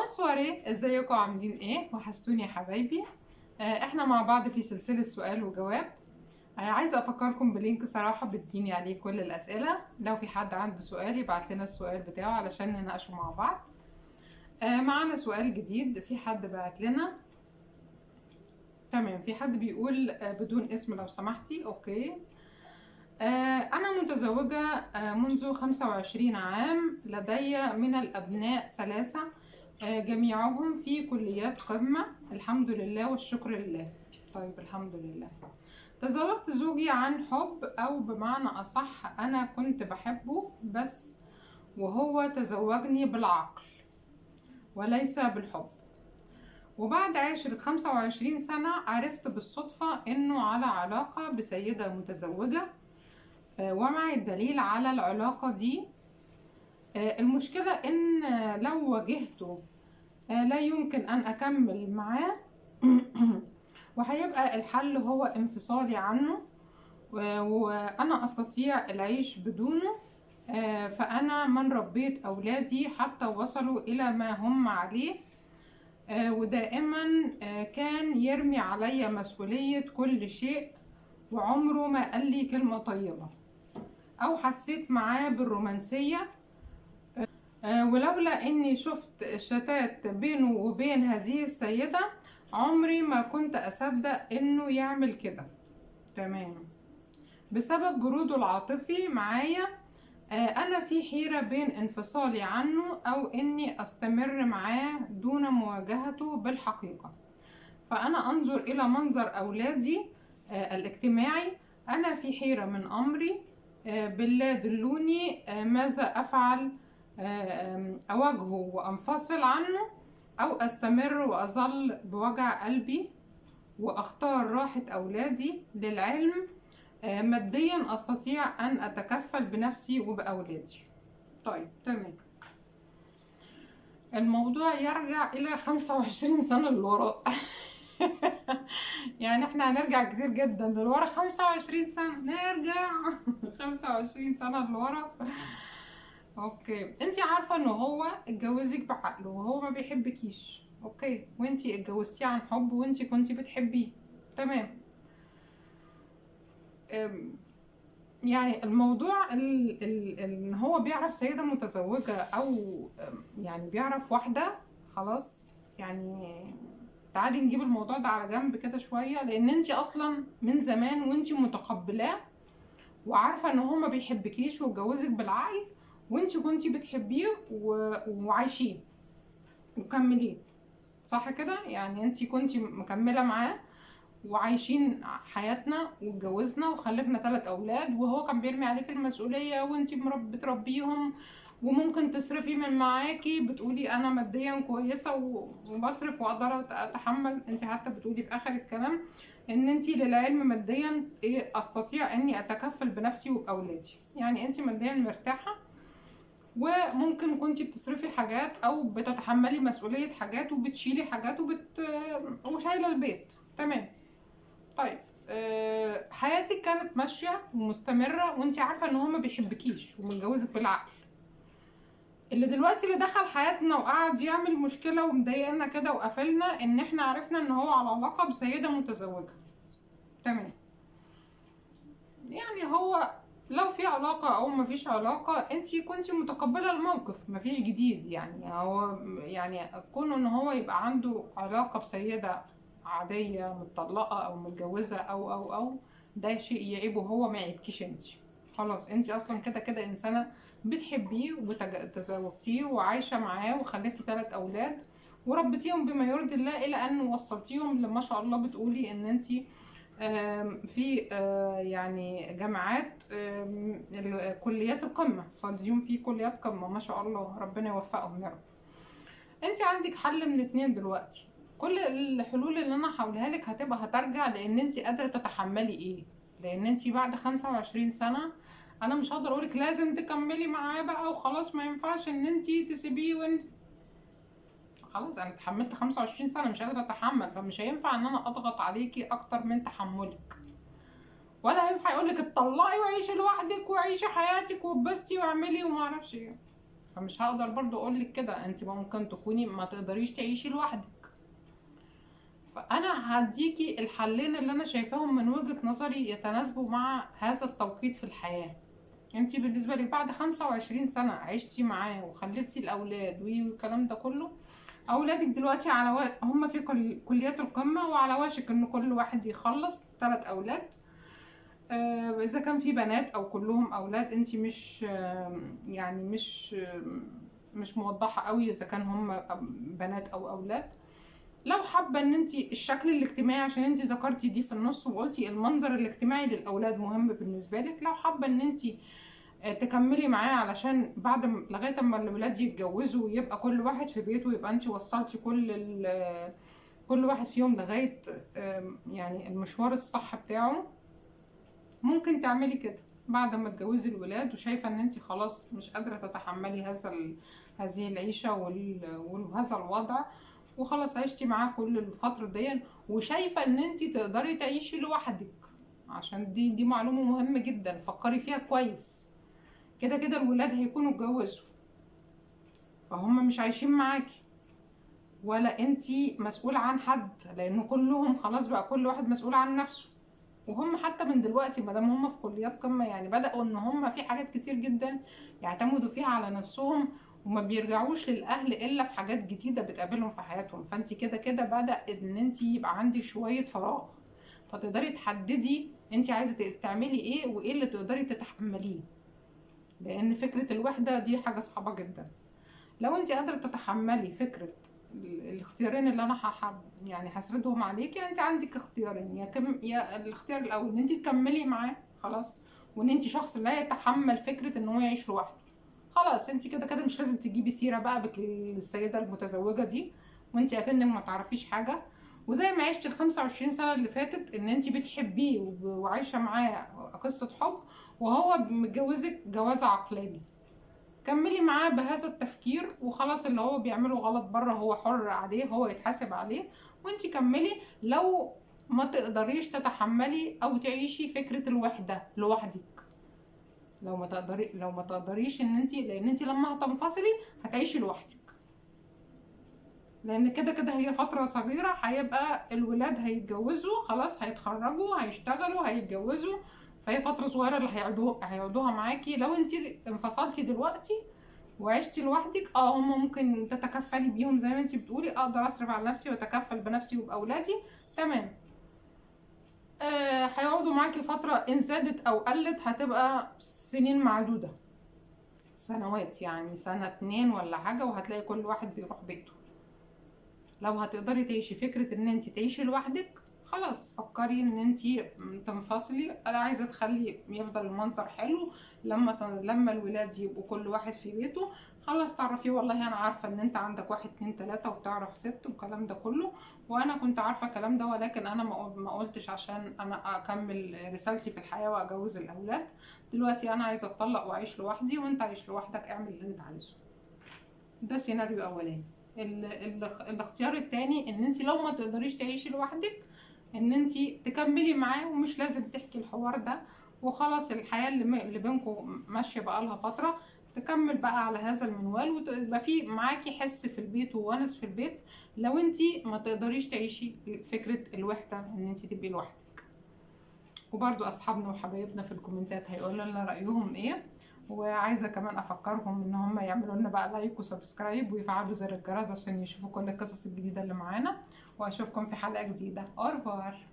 بونسواري، ازيكم عاملين ايه؟ وحشتوني يا حبايبي. احنا مع بعض في سلسلة سؤال وجواب. عايزة افكركم بلينك صراحة بتديني عليه كل الاسئلة، لو في حد عنده سؤال يبعت لنا السؤال بتاعه علشان نناقشه مع بعض. معنا سؤال جديد، في حد بعت لنا. تمام، في حد بيقول بدون اسم لو سمحتي. اوكي. أنا متزوجة منذ 25 عام، لدي من الأبناء 3، جميعهم في كليات قمة، الحمد لله والشكر لله. طيب الحمد لله. تزوجت زوجي عن حب، أو بمعنى أصح أنا كنت بحبه بس، وهو تزوجني بالعقل وليس بالحب. وبعد 25 سنة عرفت بالصدفة إنه على علاقة بسيدة متزوجة، ومع الدليل على العلاقة دي. المشكلة إن لو واجهته لا يمكن أن أكمل معاه وهيبقى الحل هو انفصالي عنه، وأنا أستطيع العيش بدونه. فأنا من ربيت أولادي حتى وصلوا إلى ما هم عليه، ودائما كان يرمي علي مسؤولية كل شيء، وعمره ما قال لي كلمة طيبة أو حسيت معاه بالرومانسية. ولولا اني شفت الشتات بينه وبين هذه السيدة، عمري ما كنت اصدق انه يعمل كده. تمام. بسبب بروده العاطفي معايا، انا في حيرة بين انفصالي عنه او اني استمر معاه دون مواجهته بالحقيقة. فانا انظر الى منظر اولادي الاجتماعي. انا في حيرة من امري. بالله دلوني، ماذا افعل؟ أواجهه وأنفصل عنه، أو أستمر وأظل بوجع قلبي وأختار راحة أولادي؟ للعلم ماديا أستطيع أن أتكفل بنفسي وبأولادي. طيب تمام. الموضوع يرجع إلى 25 سنة للوراء. يعني احنا هنرجع كتير جدا للورا. 25 سنة نرجع. 25 سنة للورا. اوكي، انتي عارفه ان هو اتجوزك بعقله وهو ما بيحبكيش. اوكي، وانتي اتجوزتيه عن حب وانتي كنتي بتحبيه. تمام. يعني الموضوع ان هو بيعرف سيده متزوجه، او يعني بيعرف واحده. خلاص يعني تعالي نجيب الموضوع ده على جنب كده شويه، لان انتي اصلا من زمان وانتي متقبلاه وعارفه ان هو ما بيحبكيش واتجوزك بالعقل، وانتي كنتي بتحبيه وعايشين مكملين. صح كده؟ يعني انتي كنتي مكمله معاه وعايشين حياتنا واتجوزنا وخلفنا 3 اولاد، وهو كان بيرمي عليك المسؤوليه وانتي بتربيهم، وممكن تصرفي من معاكي. بتقولي انا ماديا كويسه وبصرف واقدر اتحمل. انتي حتى بتقولي في اخر الكلام ان انتي للعلم ماديا استطيع اني اتكفل بنفسي وباولادي. يعني انتي ماديا مرتاحه، وممكن كنتي بتصرفي حاجات او بتتحملي مسؤوليه حاجات وبتشيلي حاجات وشايله البيت. تمام. طيب حياتك كانت ماشيه ومستمره وانتي عارفه ان هو ما بيحبكيش ومتجوزك بالعقل. اللي دلوقتي اللي دخل حياتنا وقعد يعمل مشكله ومضايقنا كده وقفلنا، ان احنا عرفنا ان هو على علاقه بسيده متزوجه. تمام. يعني هو لو في علاقة او مفيش علاقة، انتي كنتي متقبلة الموقف، مفيش جديد. يعني هو يعني كونه ان هو يبقى عنده علاقة بسيدة عادية متطلقة او متجوزة او ده شيء يعيبه هو، ما يعيبكيش انتي. خلاص انتي اصلا كده كده انسانة بتحبيه وتزوجتيه وعايشة معاه وخلفتي 3 اولاد وربيتيهم بما يرضي الله، الى ان وصلتيهم لما شاء الله. بتقولي ان انتي في يعني جامعات كليات القمة، فاضيين في كليات قمة ما شاء الله، ربنا يوفقهم يا رب. انت عندك حل من 2 دلوقتي. كل الحلول اللي انا هقولها لك هترجع لان انت قادرة تتحملي ايه. لان انت بعد 25 سنة انا مش هقدر اقولك لازم تكملي معاه بقى وخلاص، ما ينفعش ان انت تسيبيه. وانت خلاص انا اتحملت 25 سنة مش قادرة اتحمل، فمش هينفع ان انا اضغط عليكي اكتر من تحملك، ولا هينفع يقولك اتطلقي وعيشي لوحدك وعيشي حياتك واتبسطي واعملي وما اعرفش ايه. فمش هقدر برضو اقولك كده، انت ممكن تكوني ما تقدريش تعيشي لوحدك. فانا هديكي الحلين اللي انا شايفاهم من وجهة نظري يتناسبوا مع هذا التوقيت في الحياة. انت بالنسبة لك بعد 25 سنة عشتي معاه وخلفتي الاولاد والكلام ده كله، اولادك دلوقتي هم في كليات القمة، وعلى وشك ان كل واحد يخلص 3 اولاد. اذا كان في بنات او كلهم اولاد، انت مش يعني مش موضحة قوي اذا كان هم بنات او اولاد. لو حابة ان انت الشكل الاجتماعي، عشان انت ذكرتي دي في النص وقلتي المنظر الاجتماعي للاولاد مهم بالنسبة لك، لو حابة ان انت تكملي معاه علشان بعد لغاية اما الولاد يتجوزوا ويبقى كل واحد في بيته، ويبقى انت وصلتي كل واحد فيهم لغاية يعني المشوار الصح بتاعه، ممكن تعملي كده بعد ما تجوزي الولاد وشايفة ان انت خلاص مش قادرة تتحملي هذه العيشة وهذا الوضع، وخلاص عشتي معاه كل الفترة دي، وشايفة ان انت تقدري تعيشي لوحدك. عشان دي معلومة مهمة جدا، فكري فيها كويس. كده كده الولاد هيكونوا اتجوزوا، فهم مش عايشين معاكي، ولا انتي مسؤولة عن حد، لان كلهم خلاص بقى كل واحد مسؤول عن نفسه. وهم حتى من دلوقتي مادام هم في كليات قمة، يعني بدأوا ان هم في حاجات كتير جدا يعتمدوا فيها على نفسهم، وما بيرجعوش للأهل إلا في حاجات جديدة بتقابلهم في حياتهم. فانت كده كده بدأ ان انت يبقى عندك شوية فراغ، فتقدري تحددي انت عايزة تعملي ايه وايه اللي تقدري تتحمليه. لان فكرة الوحدة دي حاجة صعبة جدا. لو انت قادرة تتحملي فكرة الاختيارين اللي انا يعني هسردهم عليكي، انت عندك اختيارين، يا الاختيار الاول ان انت تكملي معاه خلاص، وان انت شخص لا يتحمل فكرة ان هو يعيش لوحده، خلاص انت كده كده مش لازم تجيبي سيرة بقى بالسيدة المتزوجة دي وانت اكنك ما تعرفيش حاجة. وزي ما عشت ال25 سنة اللي فاتت ان انت بتحبيه وعايشة معاه قصة حب، وهو متجوزك جواز عقلاني، كملي معاه بهذا التفكير وخلاص. اللي هو بيعمله غلط بره هو حر عليه، هو يتحاسب عليه، وانتي كملي. لو ما تقدريش تتحملي او تعيشي فكرة الوحدة لوحدك، لو ما تقدريش ان انتي، لان انتي لما هتنفصلي هتعيشي لوحدك، لان كده كده هي فترة صغيرة، هيبقى الولاد هيتجوزوا خلاص، هيتخرجوا هيشتغلوا هيتجوزوا، فهي فترة صغيرة اللي هيقعدوها معاكي. لو انتي انفصلتي دلوقتي وعشتي لوحدك، هم ممكن تتكفلي بيهم زي ما انتي بتقولي، اقدر اصرف على نفسي واتكفل بنفسي وباولادي، تمام. هيقعدوا معاكي فترة، ان زادت او قلت هتبقى سنين معدودة، سنوات، يعني سنة 2 ولا حاجة، وهتلاقي كل واحد بيروح بيته. لو هتقدري تعيشي فكرة ان انتي تعيشي لوحدك، خلاص فكري ان انتي تنفصلي. انا عايزة تخلي يفضل المنظر حلو، لما الولاد يبقوا كل واحد في بيته، خلاص تعرفي والله انا عارفة ان انت عندك 1 2 3 وبتعرف ست والكلام ده كله، وانا كنت عارفة الكلام ده، ولكن انا ما قلتش عشان انا اكمل رسالتي في الحياة واجوز الاولاد. دلوقتي انا عايزة اتطلق واعيش لوحدي، وانت عيش لوحدك، اعمل اللي انت عايزه. ده سيناريو اولاني. الاختيار التاني ان انت لو ما تقدريش تعيشي لوحدك، ان انت تكملي معاه، ومش لازم تحكي الحوار ده، وخلاص الحياة اللي بينكم ماشية بقالها فترة، تكمل بقى على هذا المنوال، وتبقى في معاكي حس في البيت وونس في البيت. لو انت ما تقدريش تعيشي فكرة الوحدة ان انت تبقي لوحدك. وبرضو اصحابنا وحبايبنا في الكومنتات هيقولوا لنا رأيهم ايه. وعايزة كمان افكرهم ان هم يعملوا لنا بقى لايك وسبسكرايب ويفعلوا زر الجرس عشان يشوفوا كل القصص الجديدة اللي معانا. واشوفكم في حلقة جديدة. اورفوار.